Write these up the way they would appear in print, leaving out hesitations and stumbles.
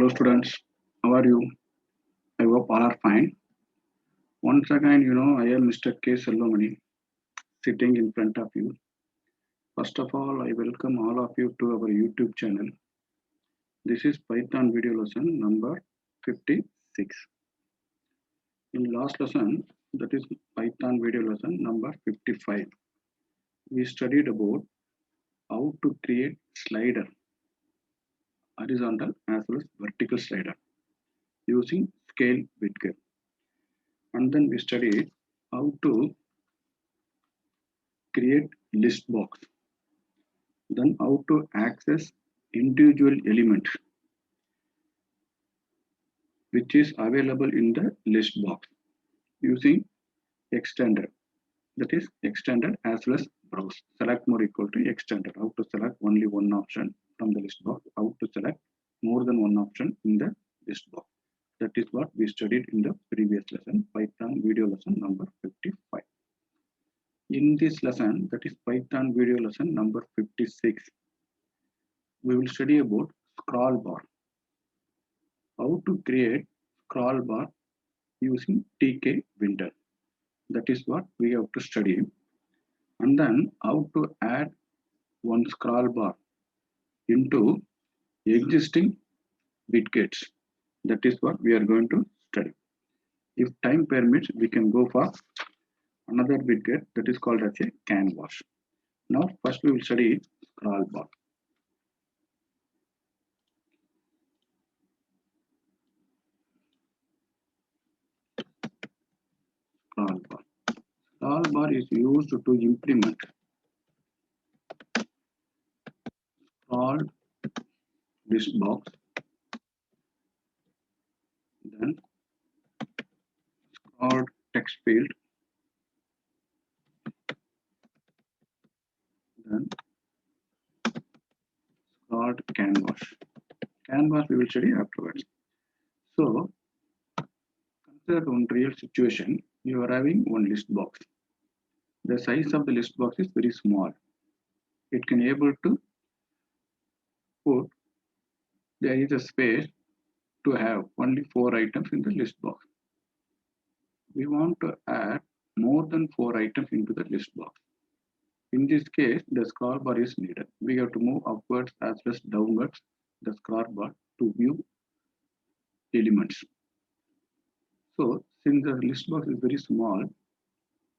Hello students, how are you? I hope all are fine. Once again, I am Mr. K. Selvamani sitting in front of you. First of all, I welcome all of you to our YouTube channel. This is Python video lesson number 56. In last lesson, that is Python video lesson number 55, we studied about how to create slider, horizontal as well as vertical slider using scale widget. And then we studied how to create list box, then how to access individual elements which is available in the list box using extender, that is extended as well as browse. Select more equal to extended, how to select only one option from the list box, how to select more than one option in the list box. That is what we studied in the previous lesson, Python video lesson number 55. In this lesson, that is Python video lesson number 56, we will study about scroll bar, how to create scroll bar using TK window. That is what we have to study. And then how to add one scroll bar into existing widgets. That is what we are going to study. If time permits, we can go for another widget that is called as a canvas. Now first we will study scroll bar. Scroll bar. Scroll bar is used to implement scrolled list box, then scrolled text field, then scrolled canvas. Canvas we will study afterwards. So consider one real situation. You are having one list box. The size of the list box is very small. It can able to put, there is a space to have only 4 items in the list box. We want to add more than 4 items into the list box. In this case, the scroll bar is needed. We have to move upwards as well as downwards the scroll bar to view elements. So since the list box is very small,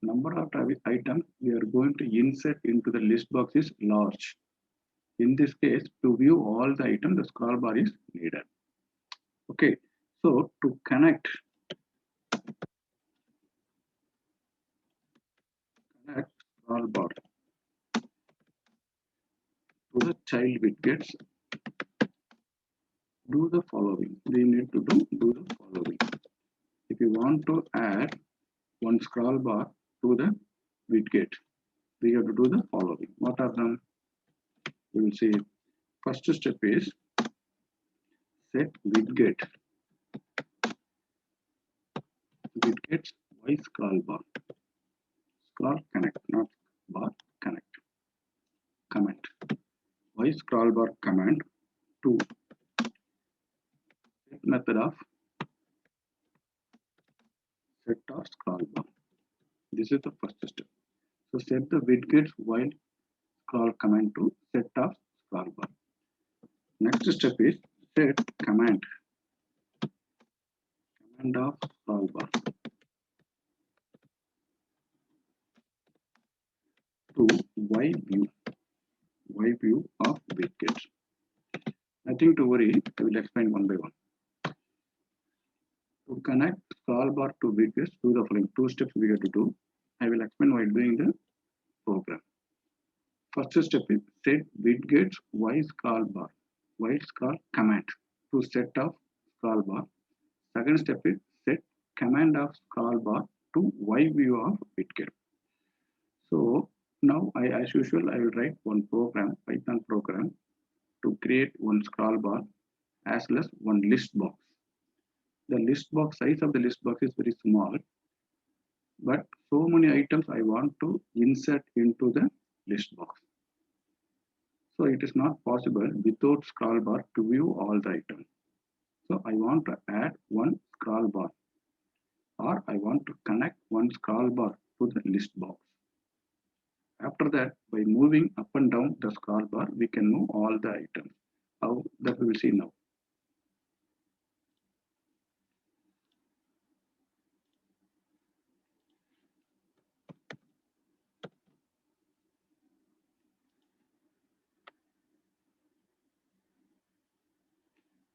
number of items we are going to insert into the list box is large. In this case, to view all the items, the scroll bar is needed. Okay, so to connect scroll bar to the child widgets, do the following. We need to do the following. If you want to add one scroll bar to the widget, we have to do the following. What are them? We will see. First step is set widgets y scroll bar. Scroll connect, not bar connect. Comment. Y scroll bar command to set method of set of scroll bar. This is the first step. So set the widgets while scroll command to set of scroll bar. Next step is set command of scroll bar to y view of widgets. Nothing to worry, I will explain one by one. To connect scroll bar to widgets, do the following 2 steps we have to do. I will explain while doing the program. First step is set widgets y scroll bar, y scroll command to set of scroll bar. Second step is set command of scroll bar to y view of widget. So now as usual, I will write one program, Python program, to create one scroll bar as well as one list box. The list box size of the list box is very small, but so many items I want to insert into the list box. So it is not possible without scroll bar to view all the items. So I want to add one scroll bar, or I want to connect one scroll bar to the list box. After that, by moving up and down the scroll bar, we can move all the items. How that we will see now.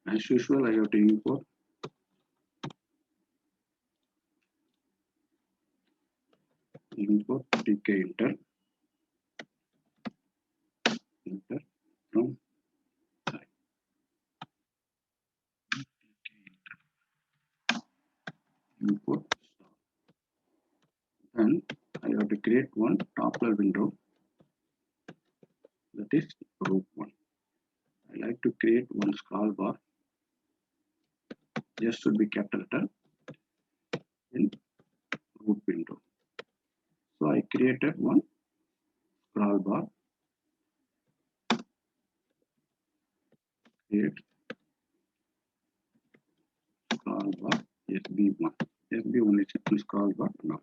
As usual, I have to import tk enter from sorry, import star. Then I have to create one top level window, that is root one. I like to create one scroll bar, just should be capital letter in root window. So I created one scroll bar, create scroll bar SB1. SB1 is a scroll bar now.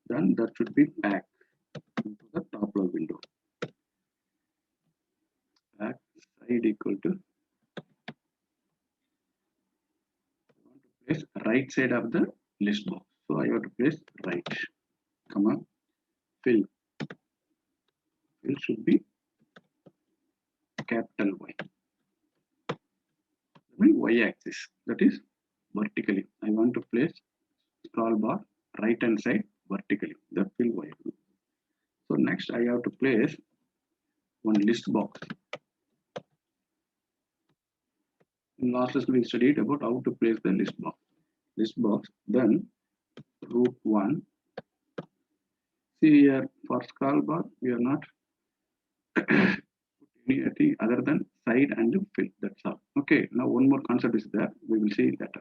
Then that should be back into the top level window. Back side equal to, place right side of the list box. So I have to place right, comma, fill. Fill should be capital Y. I mean Y axis, that is vertically. I want to place scroll bar right hand side vertically, that will Y. So next I have to place one list box. In last lesson we studied about how to place the list box. Then root 1. See here, for scroll bar we are not put anything other than side and fill. That's all. Okay, now one more concept is there. We will see that.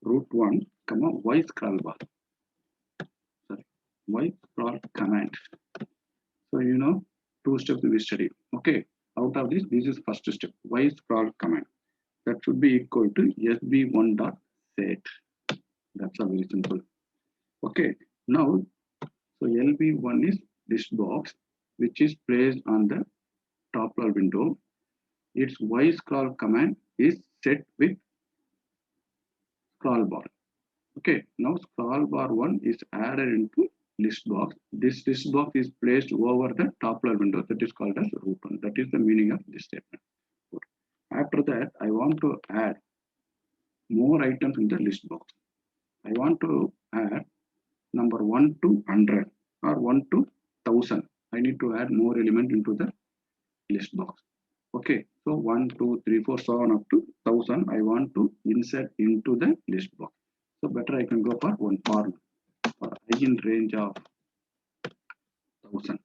Root 1, comma, Y scroll bar. Sorry, Y scroll command. So you know, two steps we studied. Okay, out of this is first step. Y scroll command. That should be equal to sb1.set. That's a very simple. Okay, now so lb1 is this box which is placed on the top level window. Its Y scroll command is set with scroll bar. Okay, now scroll bar 1 is added into list box. This list box is placed over the top level window, that is called as root 1. That is the meaning of this statement. Good. After that, I want to add more items in the list box. I want to add number 1 to 100 or 1 to 1000. I need to add more element into the list box. Okay, so 1, 2, 3, 4, so on up to 1000. I want to insert into the list box. So better I can go for one form for I in range of 1000.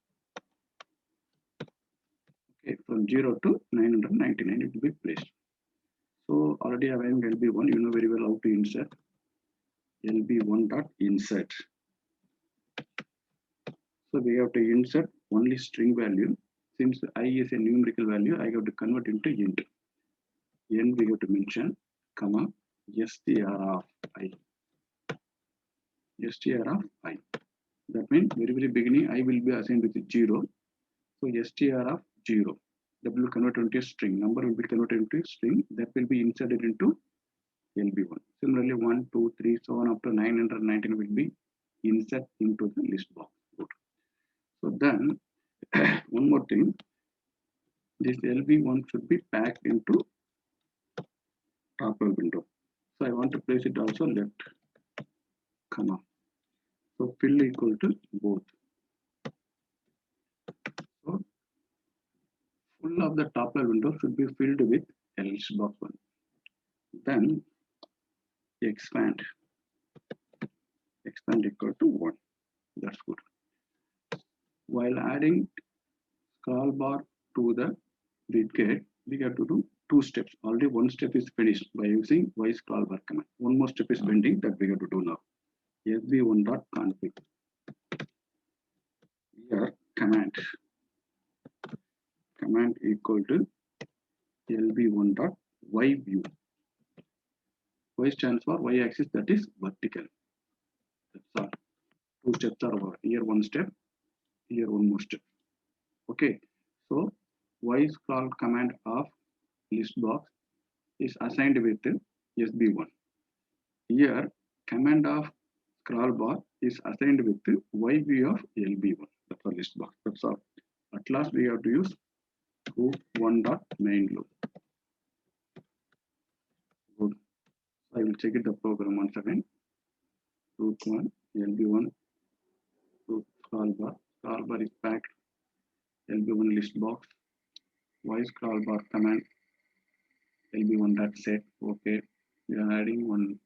Okay, from 0 to 999 it will be placed. So already having LB1, you know very well how to insert. LB1 dot insert. So we have to insert only string value. Since I is a numerical value, I have to convert into int. N we have to mention, comma, str of I. Str of I. That means very beginning I will be assigned with 0. So str of 0. That will convert into a string. Number will be converted into a string. That will be inserted into LB1. Similarly, 1, 2, 3, so on up to 919 will be insert into the list box. Good. So then, one more thing, this LB1 should be packed into top level window. So I want to place it also left, comma. So fill equal to both. So full of the top level window should be filled with list box 1. Then expand equal to 1. That's good. While adding scroll bar to the widget, we have to do 2 steps. Already one step is finished by using Y scroll bar command. One more step is pending that we have to do now. sb1.config. Here command equal to lb1.yview. Y stands for y-axis, that is vertical. That's all. Two steps are over. Here one step, here one more step. Okay. So y scroll command of list box is assigned with SB1. Here command of scroll bar is assigned with YB of LB1. That's our list box. That's all. At last we have to use root1.main loop. Good. I will check it the program once again. Root1, LB1, root scroll bar. Scroll bar is packed. LB1 list box. Y scroll bar command. LB1.set. Okay. We are adding one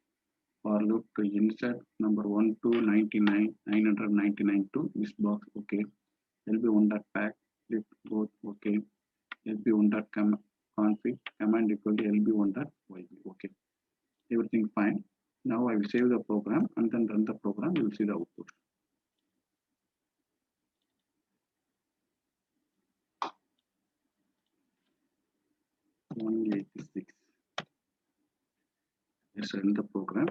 for loop to insert number 1 to 99, 999 to list box. Okay. LB1.pack. Lift both. Okay. LB1.config command equal to LB1.yb. Okay. Everything fine. Now I will save the program and then run the program. You will see the output. Only 86. Let's run the program.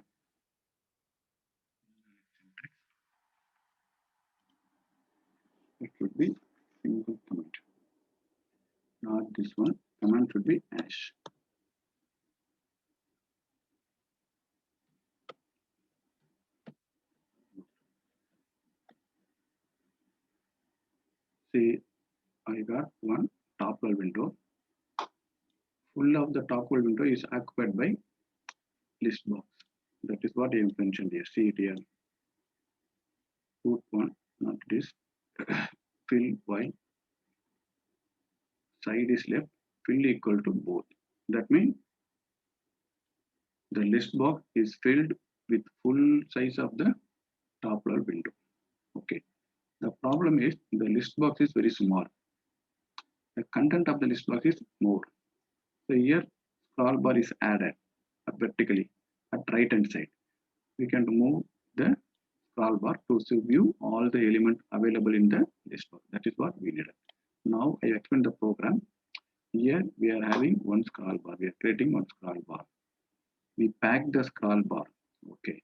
It should be single command. Not this one. Command should be hash. See, I got one top level window. Full of the top level window is occupied by list box. That is what I have mentioned here. See it here. Root one, not this. Fill y. Side is left. Fill equal to both. That means the list box is filled with full size of the top level window. Okay. The problem is the list box is very small. The content of the list box is more. So here scroll bar is added vertically at right hand side. We can move the scroll bar to view all the elements available in the list box. That is what we needed. Now I explain the program. Here we are having one scroll bar. We are creating one scroll bar. We pack the scroll bar. Okay.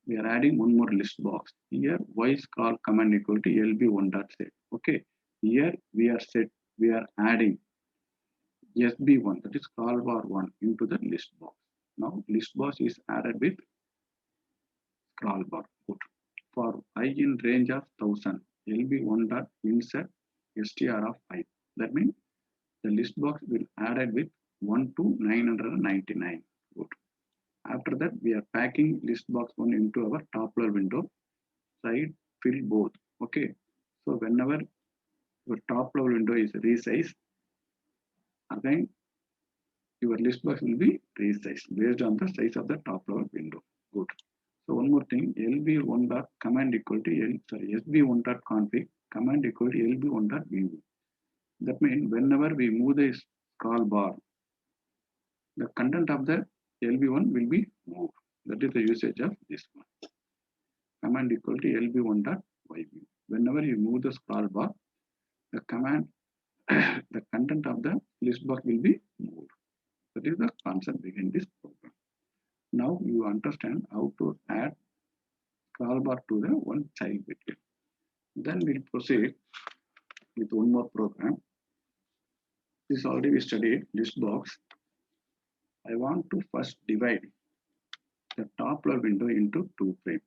We are adding one more list box. Here y scroll command equal to lb1.set. Okay. Here we are adding SB1, that is scroll bar 1 into the list box. Now list box is added with scroll bar. Good. For I in range of 1000, lb1.insert str of I. That means the list box will added with 1 to 999. Good. After that, we are packing list box 1 into our top level window. Side fill both. Okay. So whenever your top level window is resized, again your list box will be resized based on the size of the top level window. Good. So one more thing, lb1.command equal to sb1.config command equal to lb1.view. That means whenever we move the scroll bar, the content of the lb1 will be moved. That is the usage of this one. Command equal to lb1.yview. Whenever you move the scroll bar, the command, the content of the list box will be moved. That is the concept behind this program. Now you understand how to add scroll bar to the one child widget. Then we'll proceed with one more program. This already we studied list box. I want to first divide the top level window into two frames.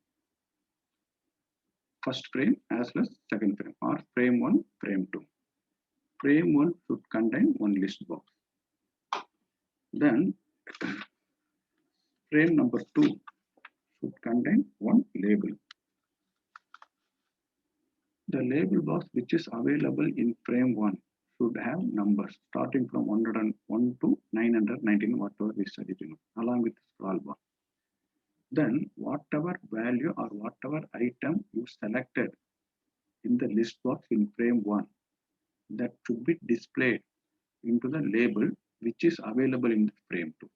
First frame as well as second frame, or frame 1, frame 2. Frame 1 should contain one list box. Then frame number 2 should contain one label. The label box which is available in frame 1 should have numbers starting from 101 to 919, whatever we studied, along with the scroll bar. Then whatever value or whatever item you selected in the list box in frame 1, that should be displayed into the label which is available in frame 2.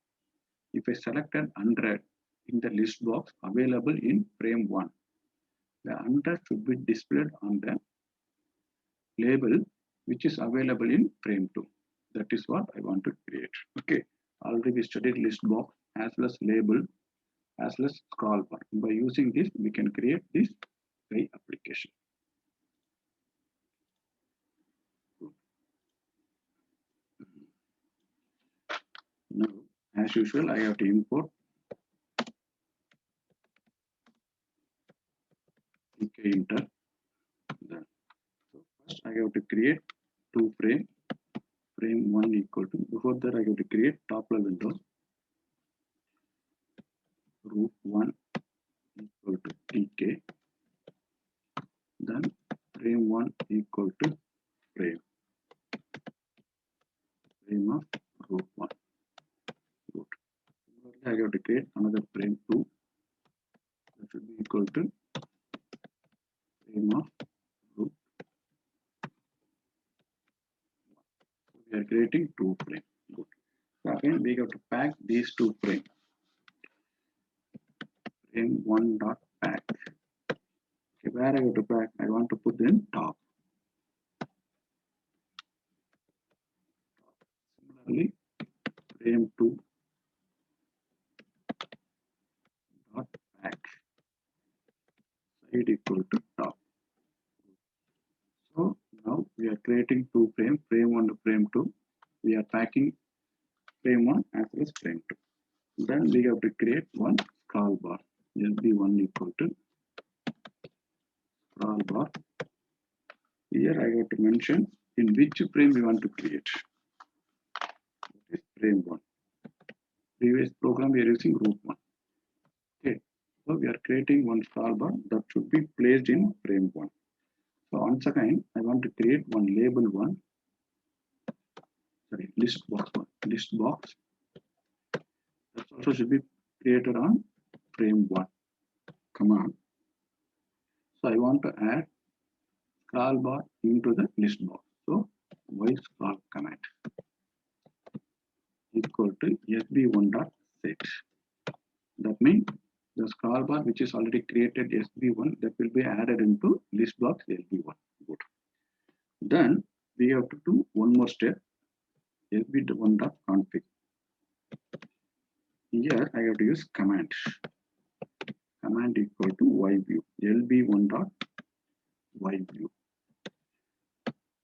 If I selected 100 in the list box available in frame 1, the 100 should be displayed on the label which is available in frame 2. That is what I want to create. Okay. Already we studied list box as well as label as well as scroll bar. By using this, we can create this GUI application. Now, as usual, I have to import inter. So first, I have to create two frame. Frame 1 equal to, before that I have to create top level window. Roof 1 equal to tk. Then frame 1 equal to frame of roof 1. Good. Similarly, I have to create another frame 2. That should be equal to frame of roof. So we are creating two frames. Good. So again, we have to pack these two frames. Frame 1 dot pack. Okay, where I have to pack? I want to put in top. Similarly, frame 2 dot pack. Side equal to top. So now we are creating two frames, frame 1 to frame 2. We are packing frame 1 as well as frame 2. Then we have to create one scroll bar. SB1 equal to scroll bar. Here I have to mention in which frame we want to create. That is frame 1. Previous program we are using root 1. Okay, so we are creating one scroll bar that should be placed in frame 1. So once again, I want to create one label 1. Sorry, list box 1. List box. That also should be created on frame 1 command. So I want to add scroll bar into the list box. So y scroll command equal to sb1.set. That means the scroll bar which is already created sb1 that will be added into list box lb1. Good. Then we have to do one more step, sb1.config. Here I have to use command equal to yview, lb1.yview.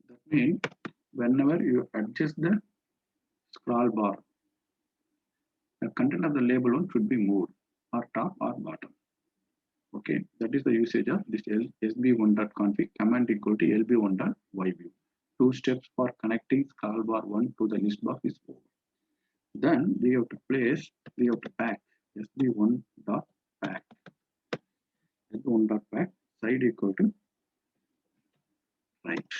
That means whenever you adjust the scroll bar, the content of the label 1 should be moved or top or bottom. Okay, that is the usage of this sb1.config command equal to lb1.yview. Two steps for connecting scroll bar 1 to the list box is over. Then we have to pack sb1.pack. sb1.pack side equal to right,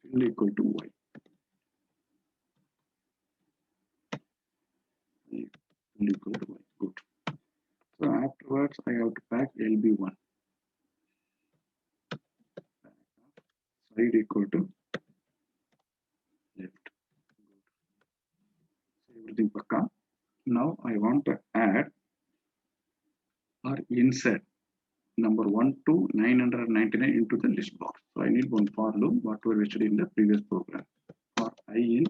fill equal to y. Fill equal to y. Good. So afterwards, I have to pack lb1. Side equal to left. So everything pakka. Now I want to add or insert number 1 to 999 into the list box. So I need one for loop, whatever we studied in the previous program. For I in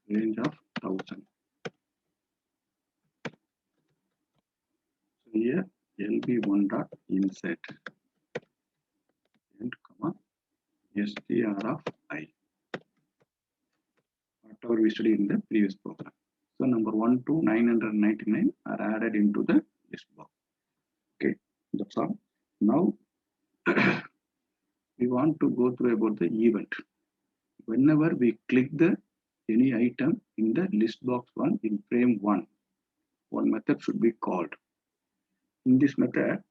range of 1000. So here lb1 dot insert and comma str of I. Whatever we studied in the previous program. So number 1 to 999 are added into the list box. Okay, that's all. Now we want to go through about the event. Whenever we click the any item in the list box 1 in frame 1, one method should be called. In this method,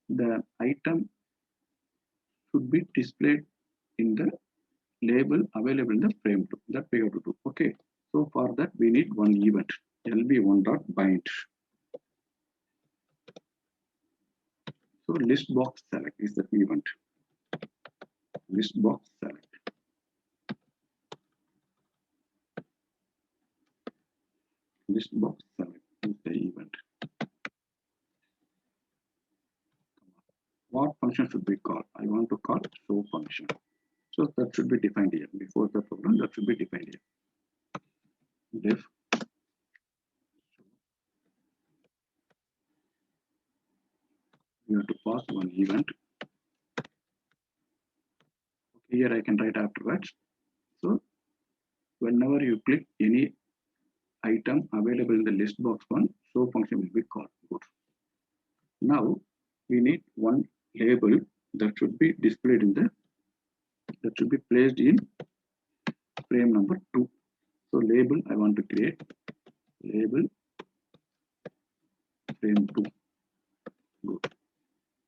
the item should be displayed in the label available in the frame 2. That we have to do. Okay. So for that we need one event, lb1.bind. So list box select is the event. List box select. List box select is the event. What function should be called? I want to call show function. So that should be defined here. Before the program, that should be defined here. def you have to pass one event. Okay, here I can write afterwards. So whenever you click any item available in the list box one, show function will be called. Good. Now we need one label that should be displayed in the that should be placed in frame number 2. So label I want to create label frame 2. Good.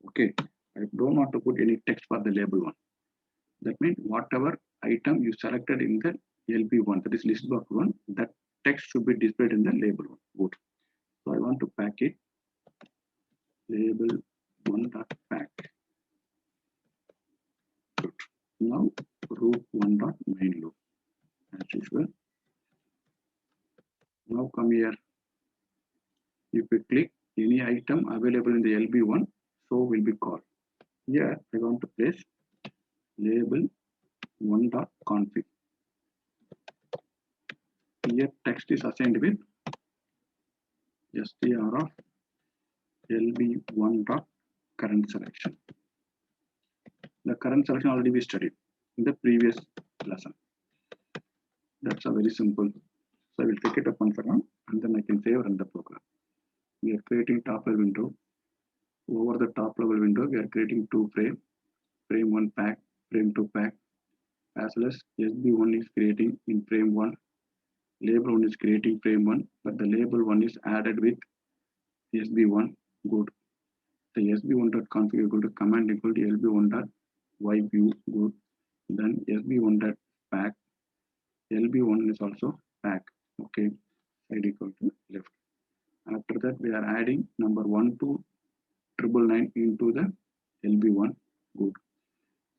Okay. I don't want to put any text for the label one. That means whatever item you selected in the LB1, that is list box one, that text should be displayed in the label one. Good. So I want to pack it label one dot pack. Good. Now root one dot main loop as usual. Now come here. If we click any item available in the LB1, so will be called. Here I want to place label one dot config. Here text is assigned with str of lb1 dot current selection. The current selection already we studied in the previous lesson. That's a very simple. So I will take it up once again and then I can save run the program. We are creating top level window. Over the top level window, we are creating two frame 1 pack, frame 2 pack, as well as SB1 is creating in frame 1. Label 1 is creating frame 1, but the label 1 is added with SB1. Good. The SB1.config equal to command equal to LB1.yview. Good. Then SB1.pack. LB1 is also pack. Okay. Side equal to left. After that, we are adding number 1 to 999 into the LB1. Good.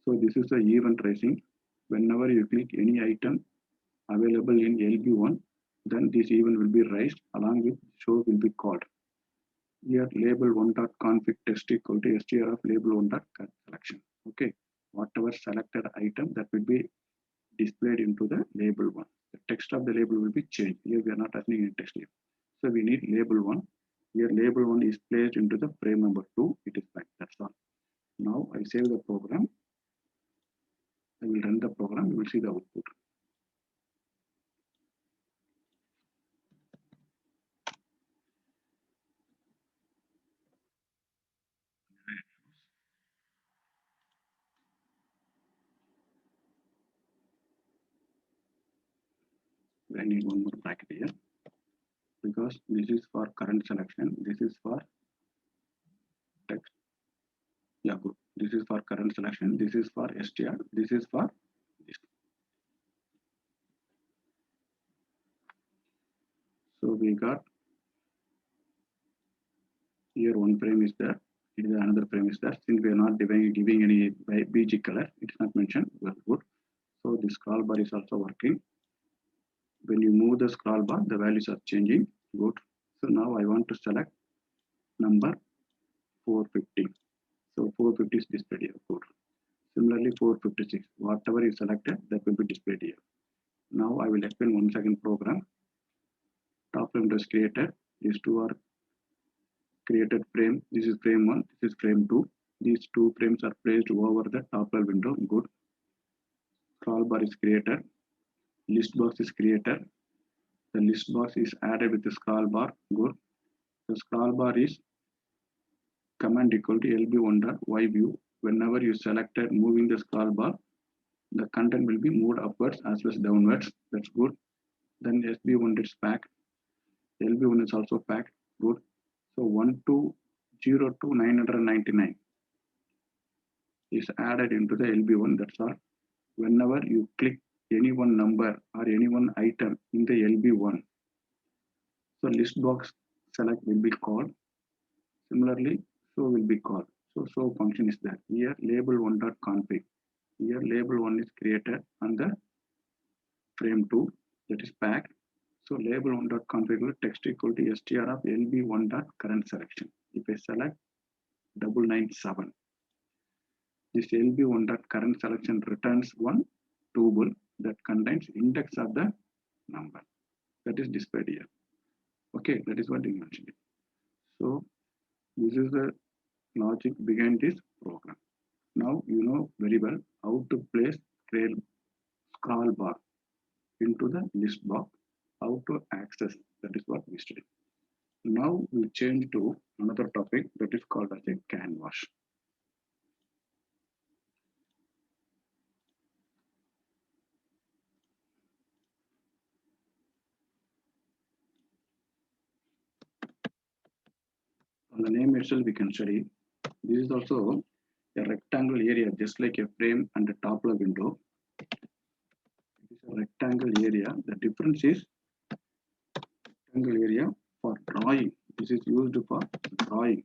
So this is the event tracing. Whenever you click any item available in LB1, then this event will be raised along with show will be called. Here label 1.config text equal to str of label 1.selection. Okay, whatever selected item that will be displayed into the label 1. The text of the label will be changed. Here we are not assigning any text here. So we need label 1. Here label 1 is placed into the frame number 2. It is back. That's all. Now I save the program. I will run the program. You will see the output. I need one more bracket here because this is for current selection. This is for text. Yeah, good. This is for current selection. This is for str. This is for this. So we got here one frame is there. It is another frame is there. Since we are not giving any BG color, it is not mentioned. Well, good. So the scroll bar is also working. When you move the scroll bar, the values are changing. Good. So now I want to select number 450. So 450 is displayed here. Good. Similarly, 456. Whatever you selected, that will be displayed here. Now I will explain one second program. Top frame is created. These two are created frame. This is frame 1. This is frame 2. These two frames are placed over the top level window. Good. Scroll bar is created. List box is created. The list box is added with the scroll bar. Good. The scroll bar is command equal to lb1.yview. Whenever you selected moving the scroll bar, the content will be moved upwards as well as downwards. That's good. Then SB1 is packed. LB1 is also packed. Good. So 120 to 999 is added into the LB1. That's all. Whenever you click any one number or any one item in the LB1, so list box select will be called. Similarly, show will be called. So show function is there. Here label 1.config. Here label 1 is created on the frame 2, that is packed. So label 1.config text equal to str of lb1.current selection. If I select 997, this lb1.current selection returns one tuple that contains index of the number. that is displayed here. Okay, that is what we mentioned. So this is the logic behind this program. Now you know very well how to place trail scroll bar into the list box, how to access. That is what we studied. Now we change to another topic that is called as a canvas. From the name itself, we can study. This is also a rectangle area, just like a frame and a top of window. It is a rectangle area. The difference is rectangle area for drawing. This is used for drawing.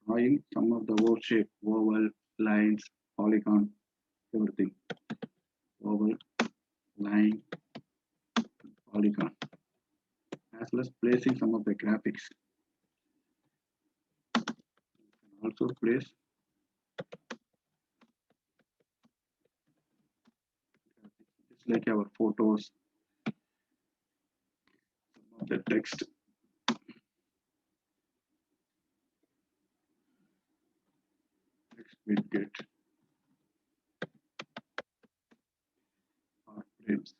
Drawing some of the oval shape, oval, lines, polygon, everything. Oval, line, polygon. As well as placing some of the graphics. Also place just like our photos, some of the text. Text widget or frames.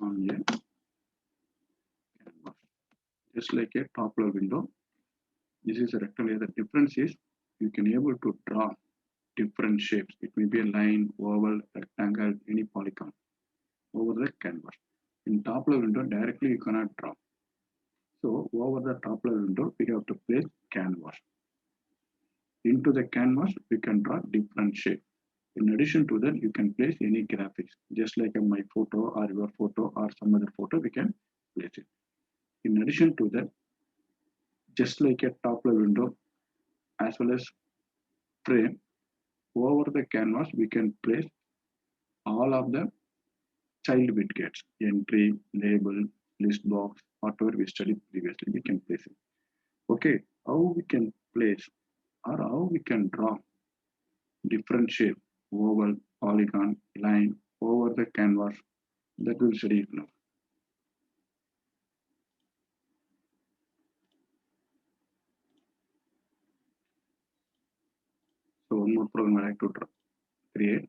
On a canvas, just like a top level window. This is a rectangle. The difference is you can able to draw different shapes. It may be a line, oval, rectangle, any polygon over the canvas. In top level window, directly you cannot draw. So over the top level window, we have to place canvas. Into the canvas, we can draw different shapes. In addition to that, you can place any graphics, just like my photo or your photo or some other photo, we can place it. In addition to that, just like a top level window as well as frame, over the canvas, we can place all of the child widgets, entry, label, list box, whatever we studied previously, we can place it. Okay, how we can place or how we can draw different shape, oval, polygon, line over the canvas, that we'll study it now. So one more program I like to create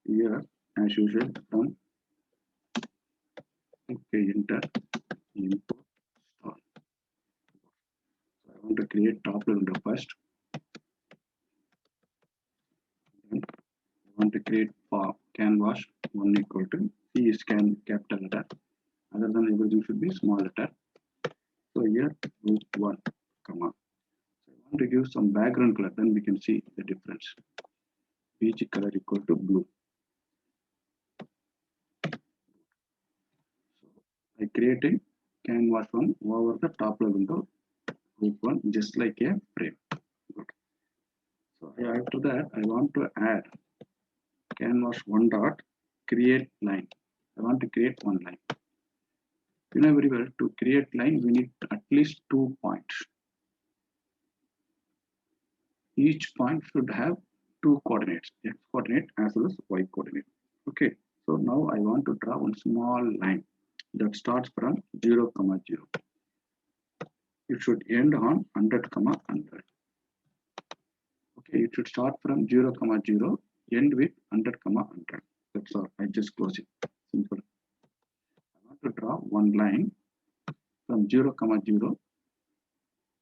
here as usual from enter import star. So I want to create top level window first. Then I want to create for canvas 1 equal to C is capital letter. Other than everything should be small letter. So here group 1 comma. So I want to give some background color, then we can see the difference. Each color equal to blue. So I created canvas 1 over the top level window group 1 just like a frame. Good. So after that I want to add canvas 1 dot create line. I want to create one line. You know very well, to create line we need at least 2 points. Each point should have 2 coordinates, x coordinate as well as y coordinate. Okay, so now I want to draw one small line that starts from 0, 0. It should end on 100, 100. Okay, it should start from 0, 0, end with 100, 100. That's all. I just close it. Simple. I want to draw one line from 0, 0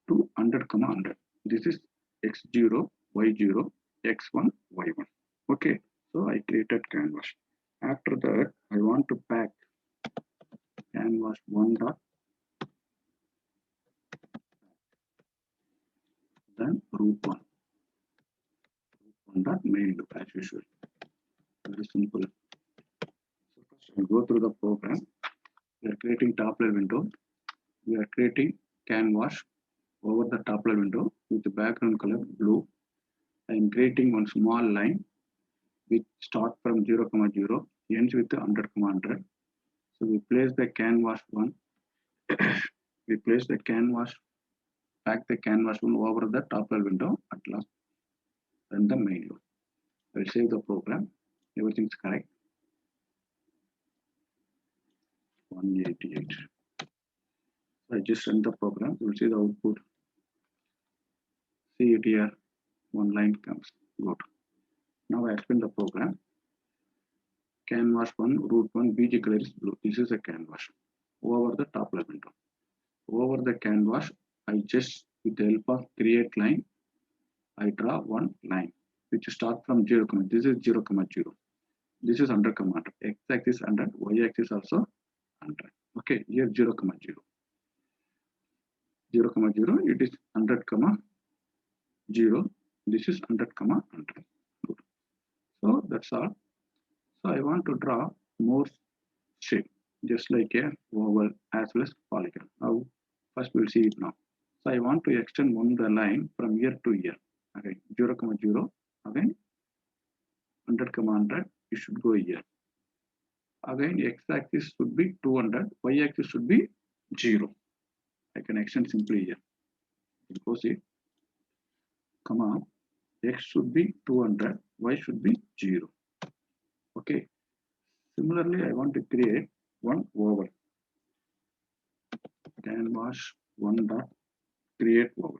to 100, 100. This is x0, y0, x1, y1. Okay, so I created canvas. After that, I want to pack canvas 1 dot, then root 1. Root 1 dot main loop as usual. Very simple. So first I go through the program. We are creating top level window. We are creating canvas over the top level window with the background color blue. I am creating one small line which start from 0, 0, ends with 100, 100. So we place the canvas 1. We place the canvas, pack the canvas 1 over the top level window at last, then the main loop. I will save the program. Everything's correct. 188. So I just run the program. You will see the output. See it here. One line comes. Good. Now I explain the program. Canvas 1, root 1, BG color is blue. This is a canvas. Over the top level window. Over the canvas, I just, with the help of create line, I draw one line which start from 0, this is 0, 0. This is 100, 100. X-axis 100, Y-axis also 100. Okay, here 0, 0. 0, 0, it is 100, 0. This is 100, 100. Good. So that's all. So I want to draw more shape, just like a oval as well as polygon. Now, first we'll see it now. So I want to extend one the line from here to here. Again, 0, 0. Again, 100, 100. It should go here. Again, x-axis should be 200. Y-axis should be 0. I can extend simply here. Proceed. Comma. X should be 200. Y should be 0. Okay. Similarly, I want to create one oval. Canvas 1 dot create oval.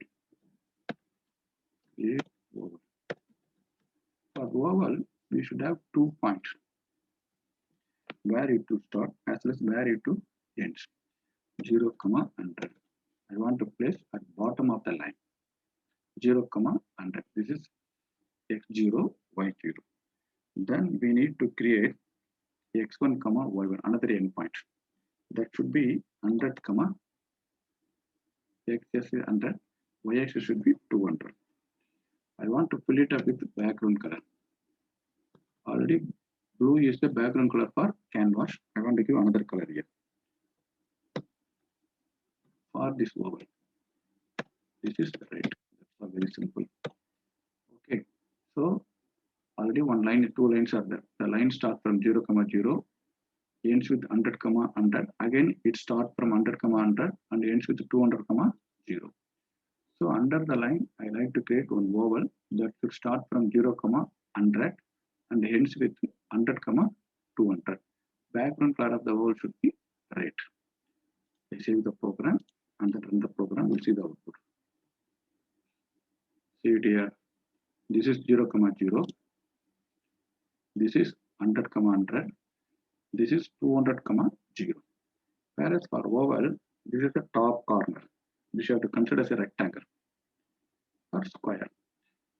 Create oval. For oval, we should have 2 points. Where it to start as well as where it to end. 0, 100. I want to place at bottom of the line. 0, 100. This is x0, y0. Then we need to create x1, y1, another endpoint. That should be 100, x-axis 100, y-axis should be 200. I want to fill it up with background color. Already blue is the background color for canvas. I want to give another color here. For this oval, this is red. That's very simple. Okay, so already one line, 2 lines are there. The line starts from 0, 0, ends with 100, 100. Again, it starts from 100, 100 and ends with 200, 0. So under the line, I like to create one oval that should start from 0, 100 and ends with 100, 200. Background color of the oval should be red. I save the program and then run the program. We'll see the output. See it here. This is 0, 0. This is 100, 100. This is 200, 0. Whereas for oval, this is the top corner. This you have to consider as a rectangle or square.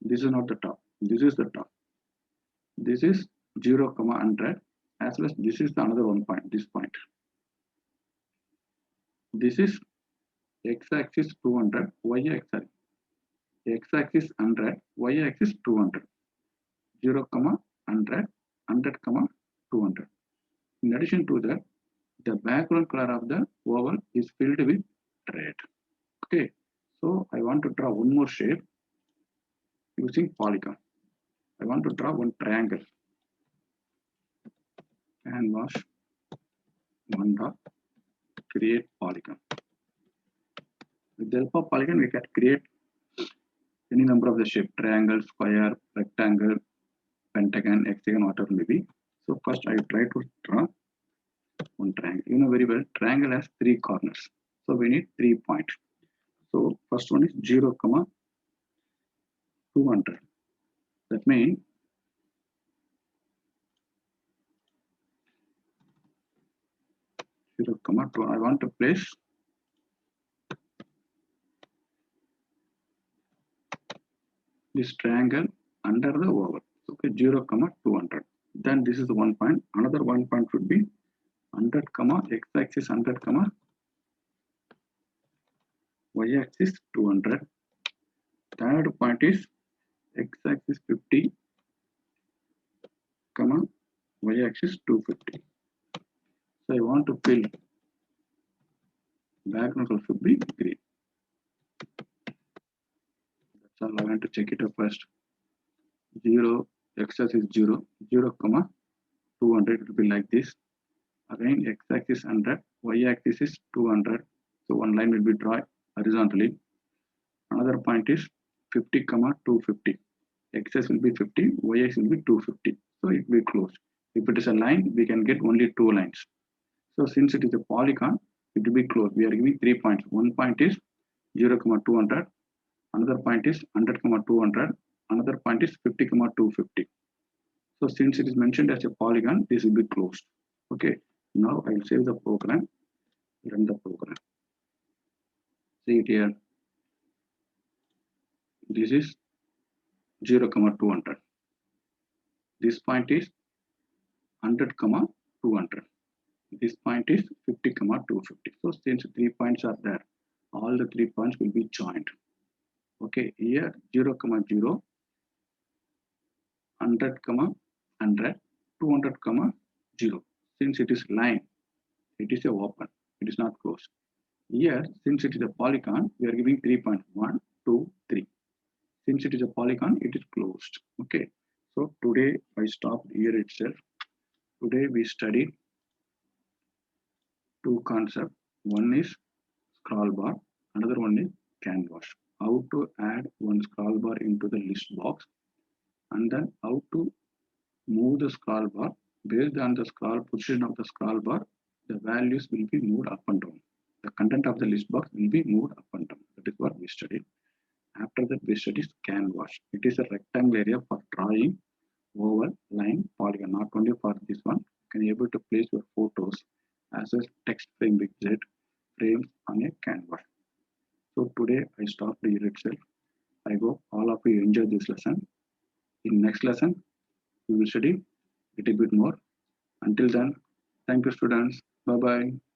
This is not the top. This is the top. This is 0, 100 as well as this is the another one point, this point. This is x-axis 200, y-axis x-axis 100, y-axis 200. 0, 100, 100, 200. In addition to that, the background color of the oval is filled with red. Okay, so I want to draw one more shape using polygon. I want to draw one triangle. Canvas 1 dot create polygon. With the help of polygon, we can create any number of the shape: triangle, square, rectangle, pentagon, hexagon, whatever may be. So first I try to draw one triangle. You know very well, triangle has 3 corners. So we need 3 points. So first one is 0, 200. That means 0, 2. I want to place this triangle under the oval. Okay, 0, 200. Then this is the 1 point. Another 1 point would be 100, x-axis 100, y-axis 200. Third point is x-axis 50, y-axis 250. So I want to fill background color should be green. That's all. I want to check it up first. 0, x-axis 0, 0, 200. It will be like this. Again, x-axis 100, y-axis is 200. So one line will be drawn horizontally. Another point is 50, 250. Xs will be 50, Yx will be 250. So it will be closed. If it is a line, we can get only 2 lines. So since it is a polygon, it will be closed. We are giving 3 points. One point is 0, 200. Another point is 100, 200. Another point is 50, 250. So since it is mentioned as a polygon, this will be closed. Okay. Now I will save the program, run the program. See it here. This is 0, 200. This point is 100, 200. This point is 50, 250. So since 3 points are there, all the 3 points will be joined. Okay, here 0, 0, 100, 100, 200, 0. Since it is line, it is a open, it is not closed. Here, since it is a polygon, we are giving 3 points, 1, 2, 3. Since it is a polygon, it is closed. Okay, so today I stopped here itself. Today we studied 2 concepts. One is scroll bar, another one is canvas. How to add one scroll bar into the list box, and then how to move the scroll bar. Based on the position of the scroll bar, the values will be moved up and down. The content of the list box will be moved up and down. That is what we studied. After that, we studied canvas. It is a rectangle area for drawing oval, line, polygon. Not only for this one, you can be able to place your photos as a text frame widget frames on a canvas. So today I stopped here itself. I hope all of you enjoy this lesson. In next lesson, we will study a little bit more. Until then, thank you students. Bye bye.